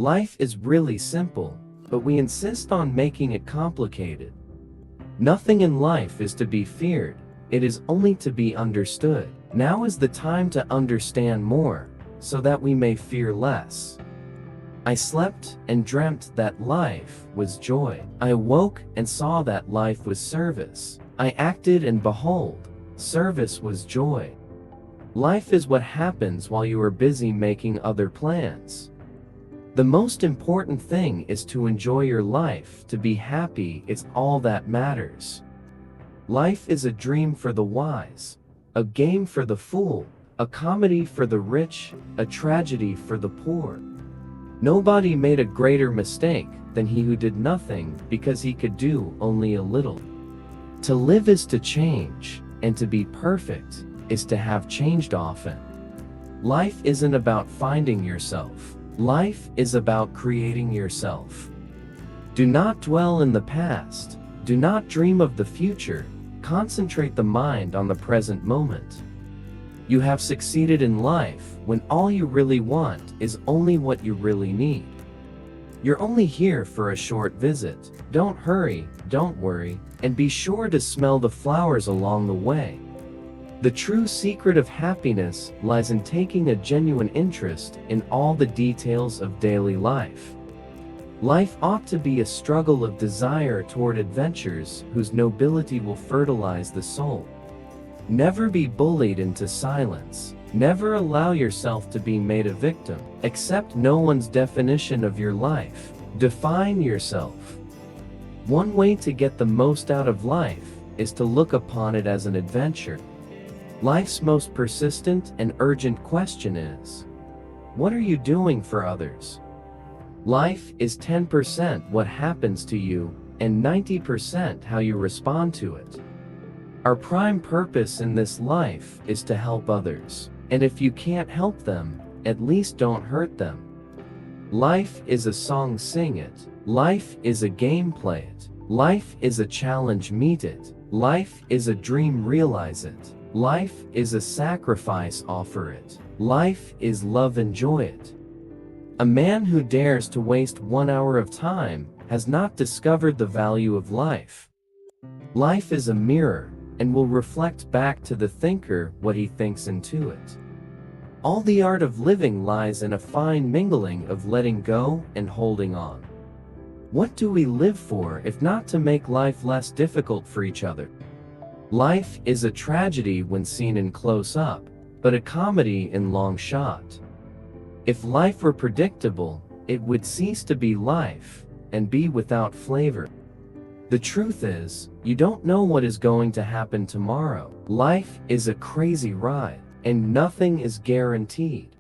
Life is really simple, but we insist on making it complicated. Nothing in life is to be feared, it is only to be understood. Now is the time to understand more, so that we may fear less. I slept and dreamt that life was joy. I awoke and saw that life was service. I acted and behold, service was joy. Life is what happens while you are busy making other plans. The most important thing is to enjoy your life, to be happy, it's all that matters. Life is a dream for the wise, a game for the fool, a comedy for the rich, a tragedy for the poor. Nobody made a greater mistake than he who did nothing because he could do only a little. To live is to change, and to be perfect is to have changed often. Life isn't about finding yourself. Life is about creating yourself. Do not dwell in the past. Do not dream of the future. Concentrate the mind on the present moment. You have succeeded in life when all you really want is only what you really need. You're only here for a short visit. Don't hurry, don't worry, and be sure to smell the flowers along the way. The true secret of happiness lies in taking a genuine interest in all the details of daily life. Life ought to be a struggle of desire toward adventures whose nobility will fertilize the soul. Never be bullied into silence. Never allow yourself to be made a victim. Accept no one's definition of your life. Define yourself. One way to get the most out of life is to look upon it as an adventure. Life's most persistent and urgent question is, what are you doing for others? Life is 10% what happens to you and 90% how you respond to it. Our prime purpose in this life is to help others, and if you can't help them, at least don't hurt them. Life is a song, sing it. Life is a game, play it. Life is a challenge, meet it. Life is a dream, realize it. Life is a sacrifice, offer it. Life is love, enjoy it. A man who dares to waste 1 hour of time has not discovered the value of life. Life is a mirror and will reflect back to the thinker what he thinks into it. All the art of living lies in a fine mingling of letting go and holding on. What do we live for if not to make life less difficult for each other? Life is a tragedy when seen in close-up, but a comedy in long shot. If life were predictable, it would cease to be life and be without flavor. The truth is, you don't know what is going to happen tomorrow. Life is a crazy ride, and nothing is guaranteed.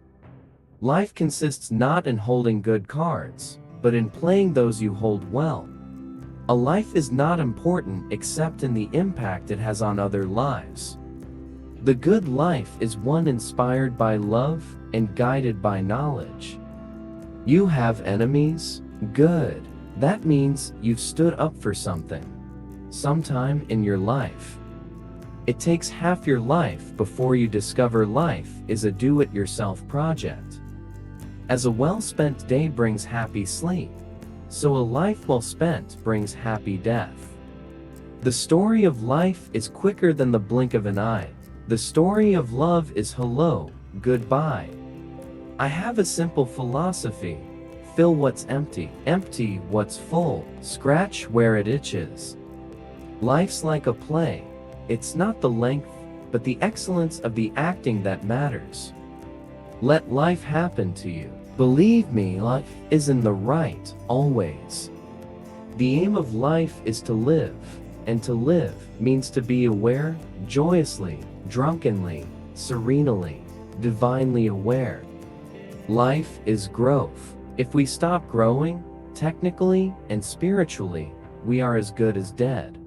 Life consists not in holding good cards, but in playing those you hold well. A life is not important except in the impact it has on other lives. The good life is one inspired by love and guided by knowledge. You have enemies? Good. That means you've stood up for something. Sometime in your life. It takes half your life before you discover life is a do-it-yourself project. As a well-spent day brings happy sleep, so a life well spent brings happy death. The story of life is quicker than the blink of an eye. The story of love is hello, goodbye. I have a simple philosophy. Fill what's empty, empty what's full, scratch where it itches. Life's like a play. It's not the length, but the excellence of the acting that matters. Let life happen to you. Believe me, life is in the right, always. The aim of life is to live, and to live means to be aware, joyously, drunkenly, serenely, divinely aware. Life is growth. If we stop growing, technically and spiritually, we are as good as dead.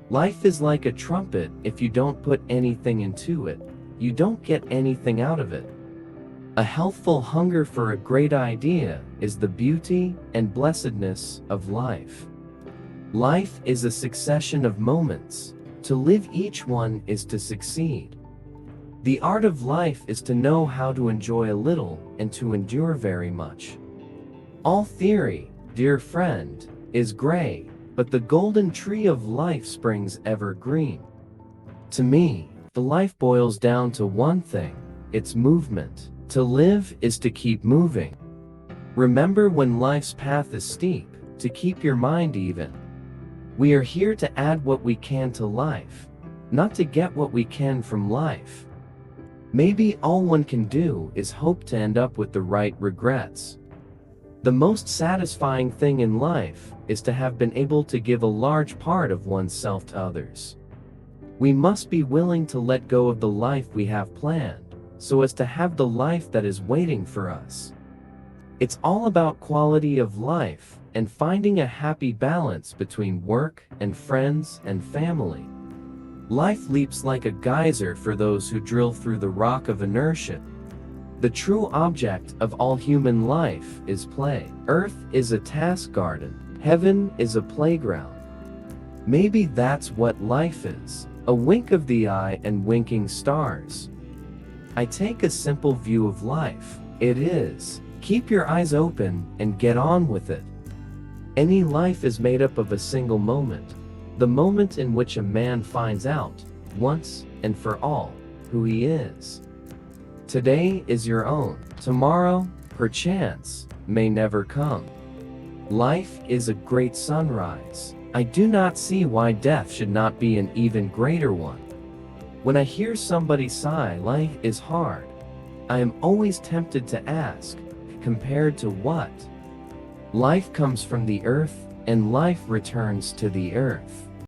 Life is like a trumpet. If you don't put anything into it, you don't get anything out of it. A healthful hunger for a great idea is the beauty and blessedness of life. Life is a succession of moments. To live each one is to succeed. The art of life is to know how to enjoy a little and to endure very much. All theory, dear friend, is gray, but the golden tree of life springs evergreen. To me, the life boils down to one thing, it's movement. To live is to keep moving. Remember when life's path is steep, to keep your mind even. We are here to add what we can to life, not to get what we can from life. Maybe all one can do is hope to end up with the right regrets. The most satisfying thing in life is to have been able to give a large part of oneself to others. We must be willing to let go of the life we have planned, so as to have the life that is waiting for us. It's all about quality of life and finding a happy balance between work and friends and family. Life leaps like a geyser for those who drill through the rock of inertia. The true object of all human life is play. Earth is a task garden. Heaven is a playground. Maybe that's what life is. A wink of the eye and winking stars. I take a simple view of life. It is, keep your eyes open and get on with it. Any life is made up of a single moment. The moment in which a man finds out, once and for all, who he is. Today is your own. Tomorrow, perchance, may never come. Life is a great sunrise. I do not see why death should not be an even greater one. When I hear somebody sigh, life is hard, I am always tempted to ask, compared to what? Life comes from the earth, and life returns to the earth.